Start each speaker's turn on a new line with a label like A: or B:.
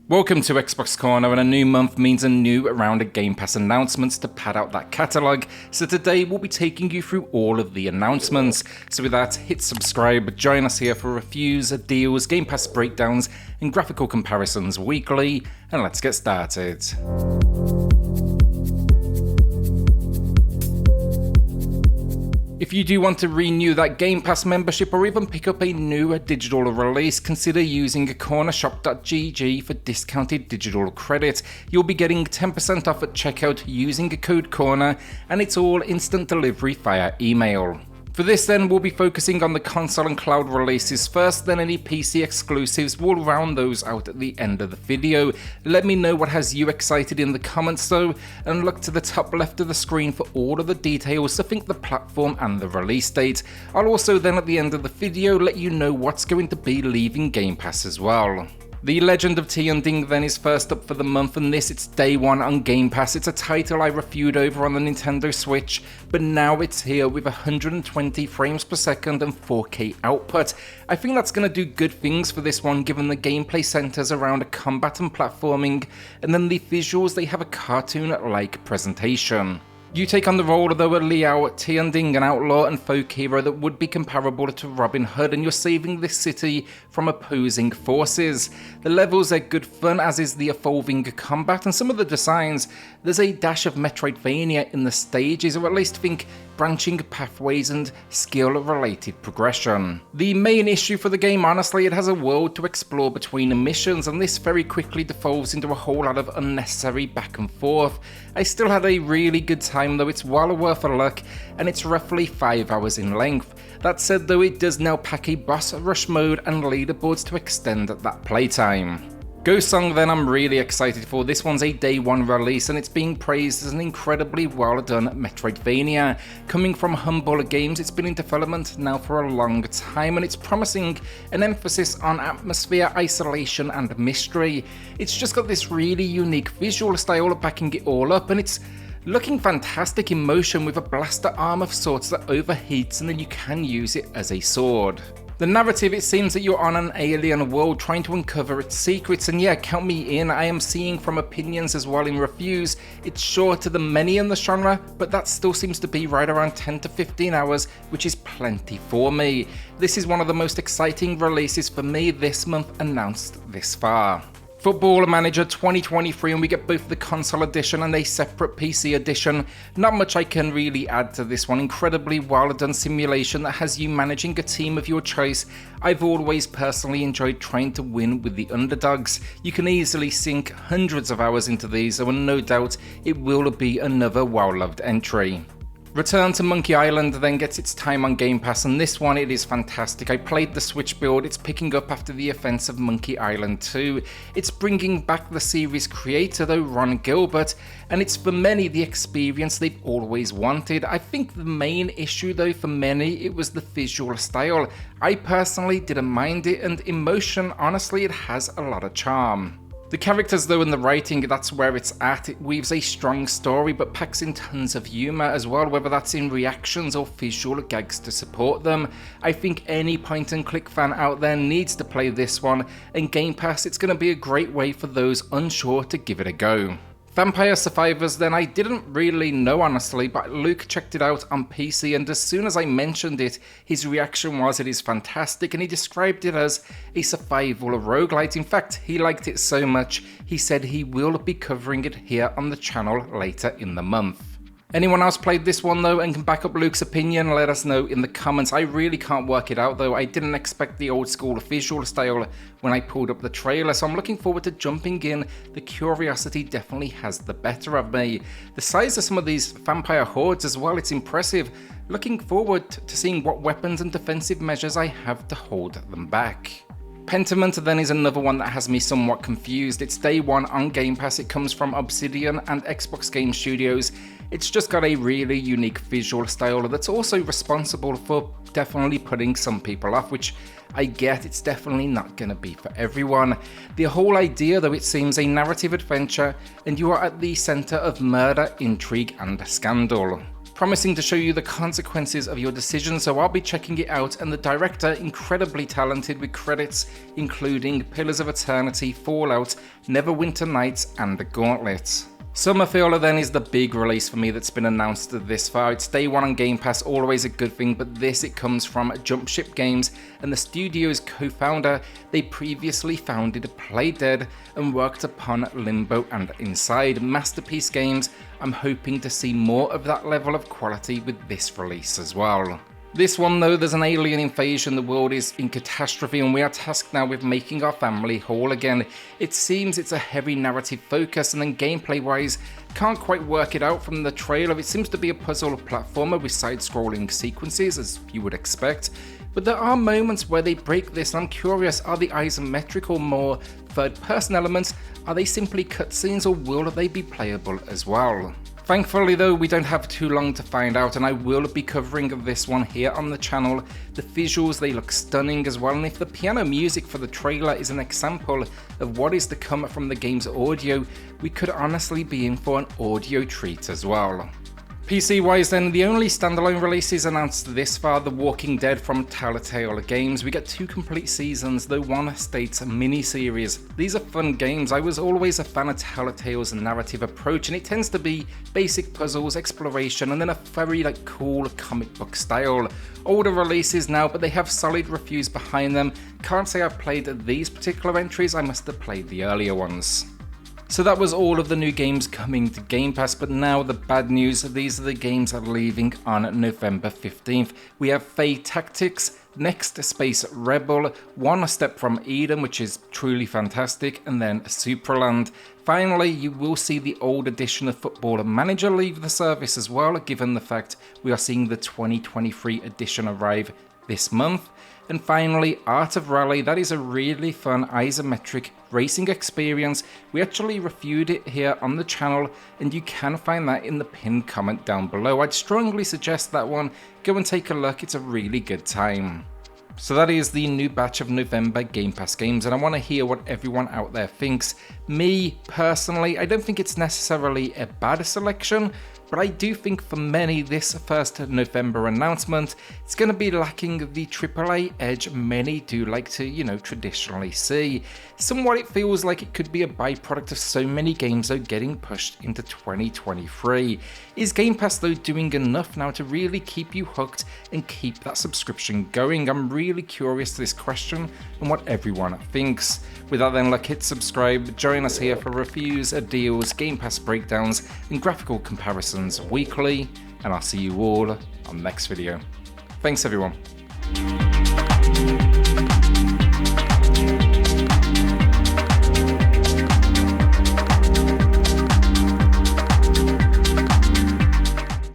A: Welcome to Xbox Corner, and a new month means a new round of Game Pass announcements to pad out that catalogue, so today we'll be taking you through all of the announcements. So with that, hit subscribe, join us here for reviews, deals, Game Pass breakdowns and graphical comparisons weekly, and let's get started. If you do want to renew that Game Pass membership or even pick up a new digital release, consider using cornershop.gg for discounted digital credit. You'll be getting 10% off at checkout using a code CORNER, and it's all instant delivery via email. For this then, we'll be focusing on the console and cloud releases first, then any PC exclusives. We'll round those out at the end of the video. Let me know what has you excited in the comments though, and look to the top left of the screen for all of the details, so think the platform and the release date. I'll also then at the end of the video let you know what's going to be leaving Game Pass as well. The Legend of Tianding then is first up for the month, and it's day one on Game Pass. It's a title I reviewed over on the Nintendo Switch, but now it's here with 120 frames per second and 4K output. I think that's going to do good things for this one, given the gameplay centers around combat and platforming, and then the visuals, they have a cartoon-like presentation. You take on the role though of Liao Tianding, an outlaw and folk hero that would be comparable to Robin Hood, and you're saving this city from opposing forces. The levels are good fun, as is the evolving combat and some of the designs. There's a dash of Metroidvania in the stages, or at least think branching pathways and skill-related progression. The main issue for the game, honestly, it has a world to explore between missions, and this very quickly devolves into a whole lot of unnecessary back and forth. I still had a really good time though, it's well worth a look, and it's roughly 5 hours in length. That said though, it does now pack a boss rush mode and leaderboards to extend that playtime. Ghost Song then I'm really excited for. This one's a day one release, and it's being praised as an incredibly well done Metroidvania. Coming from Humble Games, it's been in development now for a long time, and it's promising an emphasis on atmosphere, isolation and mystery. It's just got this really unique visual style backing it all up, and it's looking fantastic in motion with a blaster arm of sorts that overheats, and then you can use it as a sword. The narrative, it seems that you're on an alien world trying to uncover its secrets, and yeah, count me in. I am seeing from opinions as well in reviews, it's shorter than many in the genre, but that still seems to be right around 10 to 15 hours, which is plenty for me. This is one of the most exciting releases for me this month announced this far. Football Manager 2023, and we get both the console edition and a separate PC edition. Not much I can really add to this one. Incredibly well done simulation that has you managing a team of your choice. I've always personally enjoyed trying to win with the underdogs. You can easily sink hundreds of hours into these, so no doubt it will be another well-loved entry. Return to Monkey Island then gets its time on Game Pass, and this one, it is fantastic. I played the Switch build, it's picking up after the events of Monkey Island 2. It's bringing back the series creator though, Ron Gilbert, and it's for many the experience they've always wanted. I think the main issue though for many, it was the visual style. I personally didn't mind it, and in motion, honestly, it has a lot of charm. The characters though and the writing, that's where it's at. It weaves a strong story but packs in tons of humour as well, whether that's in reactions or visual gags to support them. I think any point and click fan out there needs to play this one, and Game Pass, it's going to be a great way for those unsure to give it a go. Vampire Survivors then, I didn't really know honestly, but Luke checked it out on PC, and as soon as I mentioned it, his reaction was it is fantastic, and he described it as a survival roguelite. In fact, he liked it so much, he said he will be covering it here on the channel later in the month. Anyone else played this one though and can back up Luke's opinion? Let us know in the comments. I really can't work it out though. I didn't expect the old school visual style when I pulled up the trailer, so I'm looking forward to jumping in. The curiosity definitely has the better of me. The size of some of these vampire hordes as well, it's impressive. Looking forward to seeing what weapons and defensive measures I have to hold them back. Pentiment then is another one that has me somewhat confused. It's day one on Game Pass, it comes from Obsidian and Xbox Game Studios. It's just got a really unique visual style that's also responsible for definitely putting some people off, which I get, it's definitely not going to be for everyone. The whole idea though, it seems a narrative adventure, and you are at the centre of murder, intrigue and scandal. promising to show you the consequences of your decisions, so I'll be checking it out, and the director, incredibly talented with credits including Pillars of Eternity, Fallout, Neverwinter Nights and The Gauntlet. Somerville then is the big release for me that's been announced this far. It's day one on Game Pass, always a good thing, but it comes from Jumpship Games, and the studio's co-founder, they previously founded Playdead and worked upon Limbo and Inside, masterpiece games. I'm hoping to see more of that level of quality with this release as well. This one though, there's an alien invasion, the world is in catastrophe, and we are tasked now with making our family whole again. It seems it's a heavy narrative focus, and then gameplay wise, can't quite work it out from the trailer. It seems to be a puzzle platformer with side-scrolling sequences, as you would expect. But there are moments where they break this, and I'm curious, are the isometric or more third-person elements, are they simply cutscenes, or will they be playable as well? Thankfully though, we don't have too long to find out, and I will be covering this one here on the channel. The visuals, they look stunning as well, and if the piano music for the trailer is an example of what is to come from the game's audio, we could honestly be in for an audio treat as well. PC wise then, the only standalone releases announced this far, The Walking Dead from Telltale Games. We get 2 complete seasons, though one states a mini-series. These are fun games. I was always a fan of Telltale's narrative approach, and it tends to be basic puzzles, exploration, and then a very cool comic book style. Older releases now, but they have solid reviews behind them. Can't say I've played these particular entries, I must have played the earlier ones. So that was all of the new games coming to Game Pass, but now the bad news, these are the games that are leaving on November 15th. We have Fae Tactics, Next Space Rebel, One Step from Eden, which is truly fantastic, and then Supraland. Finally, you will see the old edition of Football Manager leave the service as well, given the fact we are seeing the 2023 edition arrive this month. And finally, Art of Rally. That is a really fun isometric racing experience. We actually reviewed it here on the channel, and you can find that in the pinned comment down below. I'd strongly suggest that one. Go and take a look, it's a really good time. So that is the new batch of November Game Pass games, and I want to hear what everyone out there thinks. Me, personally, I don't think it's necessarily a bad selection, but I do think for many this first November announcement, it's going to be lacking the AAA edge many do like to, traditionally see. Somewhat it feels like it could be a byproduct of so many games though getting pushed into 2023. Is Game Pass though doing enough now to really keep you hooked and keep that subscription going? I'm really curious to this question and what everyone thinks. With that then, hit subscribe, join us here for reviews, deals, Game Pass breakdowns and graphical comparisons weekly, and I'll see you all on the next video. Thanks everyone.